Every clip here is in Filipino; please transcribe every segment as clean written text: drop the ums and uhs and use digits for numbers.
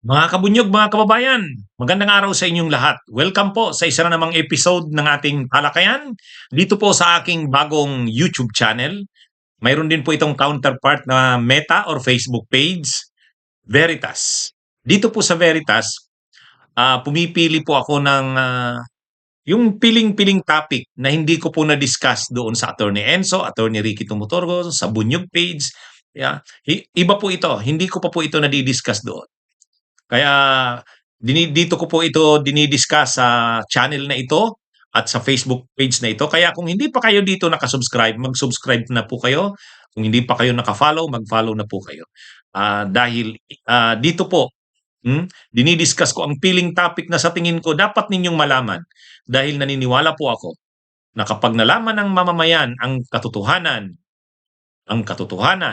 Mga kabunyog, mga kababayan, magandang araw sa inyong lahat. Welcome po sa isa na namang episode ng ating talakayan dito po sa aking bagong YouTube channel. Mayroon din po itong counterpart na Meta or Facebook page, Veritas. Dito po sa Veritas, pumipili po ako ng yung piling-piling topic na hindi ko po na-discuss doon sa Attorney Enzo, Attorney Ricky Tumutorgo, sa Bunyog page. Yeah. Iba po ito, hindi ko pa po ito na-discuss doon. Kaya dito ko po ito dinidiscuss sa channel na ito at sa Facebook page na ito. Kaya kung hindi pa kayo dito nakasubscribe, mag-subscribe na po kayo. Kung hindi pa kayo naka-follow, mag-follow na po kayo. Dahil dito po, dinidiscuss ko ang piling topic na sa tingin ko dapat ninyong malaman. Dahil naniniwala po ako na kapag nalaman ng mamamayan ang katotohanan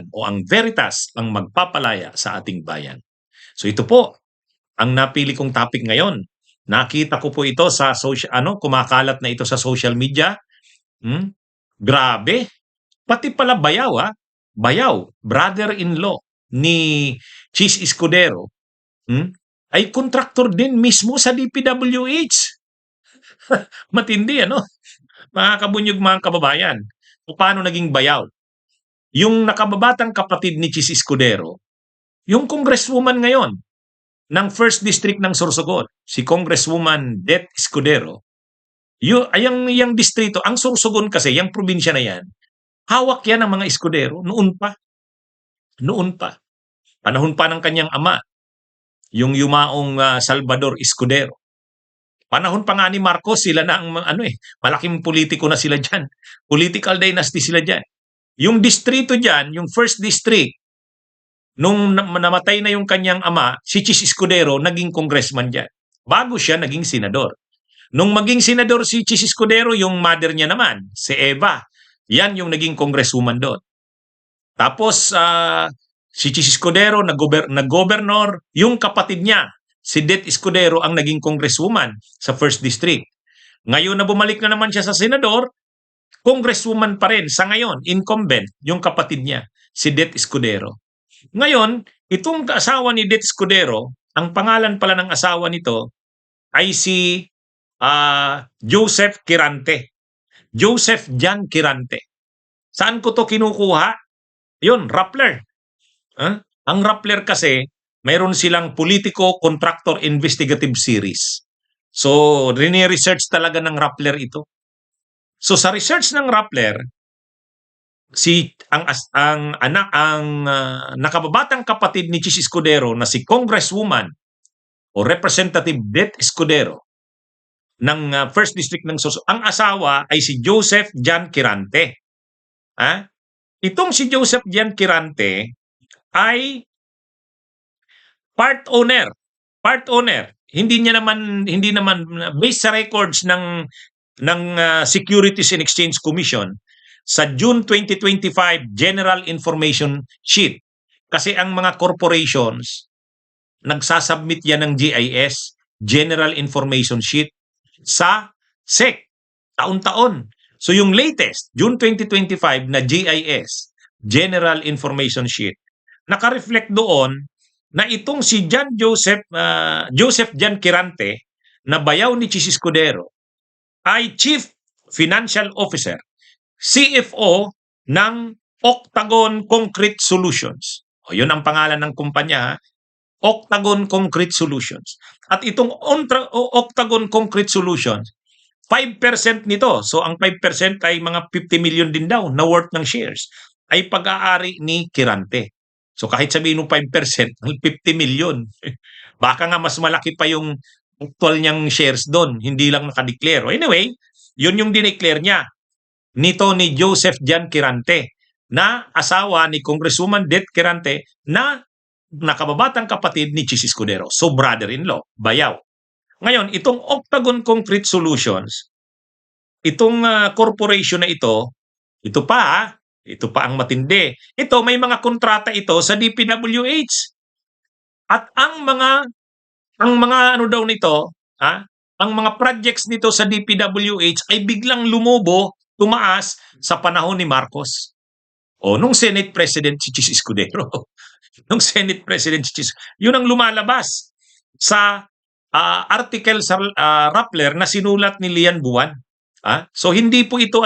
o ang veritas ang magpapalaya sa ating bayan. So ito po, ang napili kong topic ngayon. Nakita ko po ito sa kumakalat na ito sa social media. Grabe. Pati pala Bayaw, Bayaw, brother-in-law ni Chis Escudero, ay kontraktor din mismo sa DPWH. Matindi, ano? Mga kabunyog, mga kababayan. Paano naging Bayaw? Yung nakababatang kapatid ni Chis Escudero, yung congresswoman ngayon, ng 1st District ng Sorsogon, si Congresswoman Det Escudero, yung distrito, ang Sorsogon kasi, yung probinsya na yan, hawak yan ng mga Escudero noon pa. Noon pa. Panahon pa ng kanyang ama, yung yumaong Salvador Escudero. Panahon pa nga ni Marcos, sila na ang malaking politiko na sila dyan. Political dynasty sila dyan. Yung distrito dyan, yung 1st District, nung namatay na yung kanyang ama, si Chis Escudero naging congressman dyan. Bago siya naging senador. Nung maging senador si Chis Escudero, yung mother niya naman, si Eva, yan yung naging congresswoman doon. Tapos, si Chis Escudero nag-governor, yung kapatid niya, si Det Escudero, ang naging congresswoman sa 1st District. Ngayon na bumalik na naman siya sa senador, congresswoman pa rin sa ngayon, incumbent, yung kapatid niya, si Det Escudero. Ngayon, itong asawa ni Det Escudero, ang pangalan pala ng asawa nito ay si Joseph Quirante. Joseph Jan Quirante. Saan ko to kinukuha? Yun, Rappler. Ang Rappler kasi, mayroon silang Politico Contractor Investigative Series. So, rini-research talaga ng Rappler ito. So, sa research ng Rappler, ang nakababatang kapatid ni Chis Escudero na si Congresswoman o Representative Det Escudero ng 1st District ng Sorsogon, ang asawa ay si Joseph Jan Quirante. Itong si Joseph Jan Quirante ay part owner. Hindi naman based sa records ng Securities and Exchange Commission sa June 2025 General Information Sheet. Kasi ang mga corporations, nagsasubmit yan ng GIS, General Information Sheet, sa SEC, taon-taon. So yung latest, June 2025 na GIS, General Information Sheet, naka-reflect doon na itong si Joseph Jan Quirante, na bayaw ni Chis Escudero, ay Chief Financial Officer, CFO ng Octagon Concrete Solutions. O, yun ang pangalan ng kumpanya, Octagon Concrete Solutions. At itong Octagon Concrete Solutions, 5% nito, so ang 5% ay mga 50 million din daw na worth ng shares, ay pag-aari ni Quirante. So kahit sabihin ng 5%, 50 million, baka nga mas malaki pa yung actual niyang shares doon, hindi lang nakadeclare. Anyway, yun yung dineclare niya nito ni Joseph Jan Quirante, na asawa ni Congresswoman Det Quirante, na nakababatang kapatid ni Chis Escudero. So brother-in-law, bayaw. Ngayon, itong Octagon Concrete Solutions, itong corporation na ito pa ang matindi. Ito, may mga kontrata ito sa DPWH. At ang mga ano daw nito, ang mga projects nito sa DPWH ay biglang tumaas sa panahon ni Marcos. O, nung Senate President si Chis Escudero. Nung Senate President si Chis, yun ang lumalabas. sa article sa Rappler na sinulat ni Lian Buwan. So hindi po ito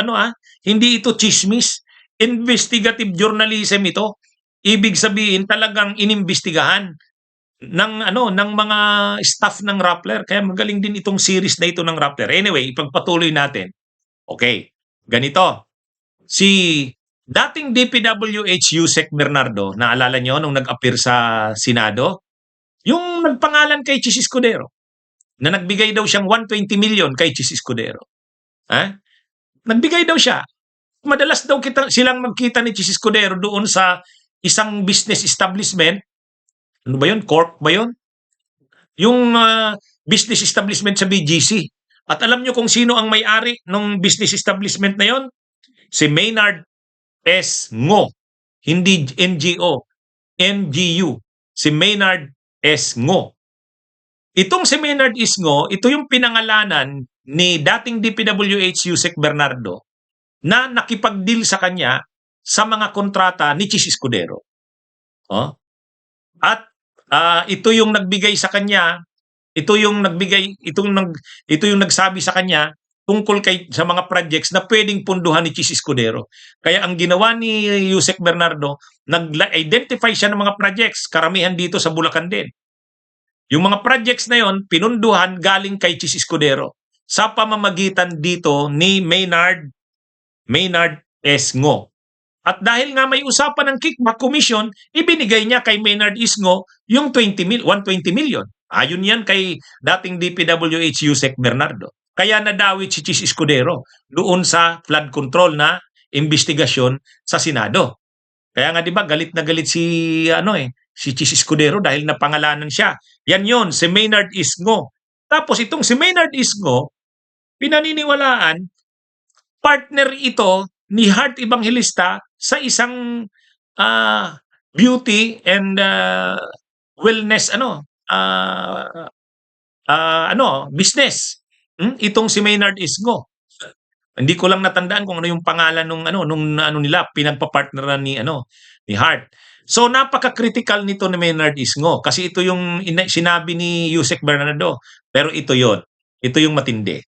hindi ito chismis. Investigative journalism ito. Ibig sabihin talagang inimbestigahan ng mga staff ng Rappler. Kaya magaling din itong series na ito ng Rappler. Anyway, ipagpatuloy natin. Okay, ganito. Si dating DPWH Yusek Bernardo, naalala nyo nung nag-appear sa Senado? Yung nagpangalan kay Chis Escudero na nagbigay daw siyang 120 million kay Chis Escudero. Nagbigay daw siya. Madalas daw silang magkita ni Chis Escudero doon sa isang business establishment. Ano ba yun? Corp ba yun? Yung business establishment sa BGC. At alam nyo kung sino ang may-ari ng business establishment na yon? Si Maynard S. Ngo. Hindi NGO. NGU. Si Maynard S. Ngo. Itong si Maynard S. Ngo, ito yung pinangalanan ni dating DPWH Yusek Bernardo na nakipag-deal sa kanya sa mga kontrata ni Chis Escudero. At ito yung nagbigay sa kanya, ito yung nagsabi sa kanya tungkol sa mga projects na pwedeng punduhan ni Chis Escudero. Kaya ang ginawa ni Yusek Bernardo, nag-identify siya ng mga projects, karamihan dito sa Bulacan din. Yung mga projects na yon, pinunduhan galing kay Chis Escudero sa pamamagitan dito ni Maynard S. Ngo. At dahil nga may usapan ng kickback commission, ibinigay niya kay Maynard S. Ngo yung 120 million. Ayon yan kay dating DPWH Yusek Bernardo. Kaya nadawit si Chis Escudero doon sa flood control na investigasyon sa Senado. Kaya nga 'di ba galit na galit si Chis Escudero dahil napangalanan siya. Yan yon, si Maynard S. Ngo. Tapos itong si Maynard S. Ngo, pinaniniwalaan partner ito ni Heart Evangelista sa isang beauty and wellness business. Itong si Maynard S. Ngo. Hindi ko lang natandaan kung ano yung pangalan nung nila pinagpa-partneran ni Heart. So napaka-critical nito ni Maynard S. Ngo kasi ito yung sinabi ni Yusek Bernardo, pero ito yon. Ito yung matindi.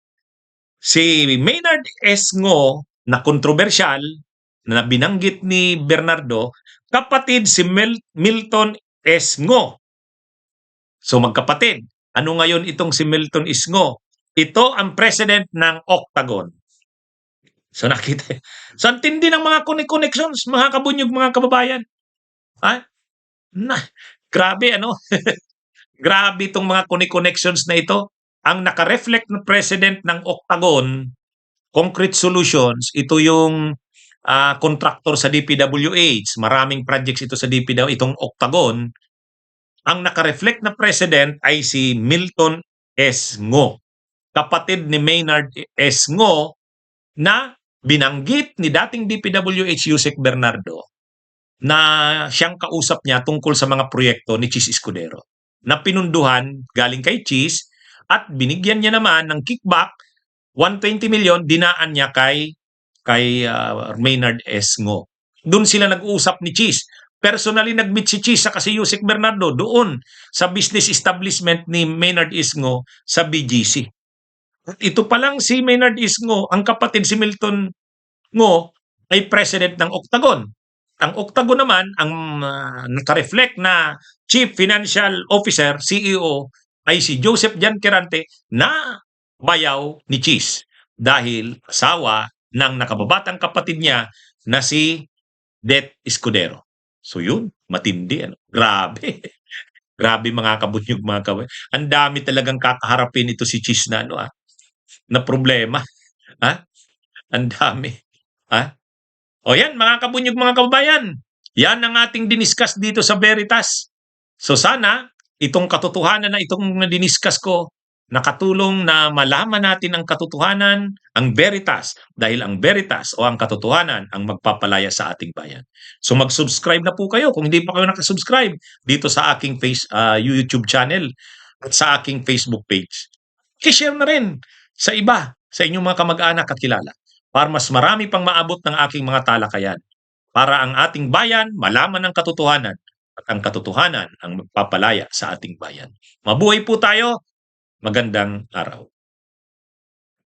Si Maynard S. Ngo na kontrobersyal na binanggit ni Bernardo, kapatid si Milton S. Ngo. So magkapatid. Ano ngayon itong si Milton S. Ngo? Ito ang president ng Octagon. So nakita. So ang tindi ng mga connections, mga kabunyog, mga kababayan. Grabe grabe itong mga connections na ito. Ang naka-reflect na president ng Octagon, Concrete Solutions, ito yung contractor sa DPWH. Maraming projects ito sa DPWH, itong Octagon. Ang naka-reflect na president ay si Milton S. Ngo. Kapatid ni Maynard S. Ngo na binanggit ni dating DPWH Yusek Bernardo na siyang kausap niya tungkol sa mga proyekto ni Chis Escudero na pinunduhan galing kay Chis at binigyan niya naman ng kickback 120 million dinaan niya kay Maynard S. Ngo. Doon sila nag-usap ni Chis. Personally nag-meet si Chis sa kasi Yusek Bernardo doon sa business establishment ni Maynard S. Ngo sa BGC. At ito pa lang si Maynard S. Ngo, ang kapatid si Milton Ngo ay president ng Octagon. Ang Octagon naman, ang naka-reflect na Chief Financial Officer, CEO, ay si Joseph Jan Quirante na bayaw ni Chis dahil asawa ng nakababatang kapatid niya na si Det Escudero. So yun, matindi. Grabe. Grabe mga kabunyog, mga kababayan. Ang dami talagang kakaharapin ito si Chis na na problema. Ang dami. O yan, mga kabunyog, mga kababayan. Yan ang ating diniscuss dito sa Veritas. So sana, itong katotohanan na itong diniscuss ko, nakatulong na malaman natin ang katotohanan, ang Veritas. Dahil ang Veritas o ang katotohanan ang magpapalaya sa ating bayan. So mag-subscribe na po kayo kung hindi pa kayo nakasubscribe dito sa aking YouTube channel at sa aking Facebook page. I-share na rin sa iba, sa inyong mga kamag-anak at kilala, para mas marami pang maabot ng aking mga talakayan. Para ang ating bayan malaman ang katotohanan at ang katotohanan ang magpapalaya sa ating bayan. Mabuhay po tayo. Magandang araw.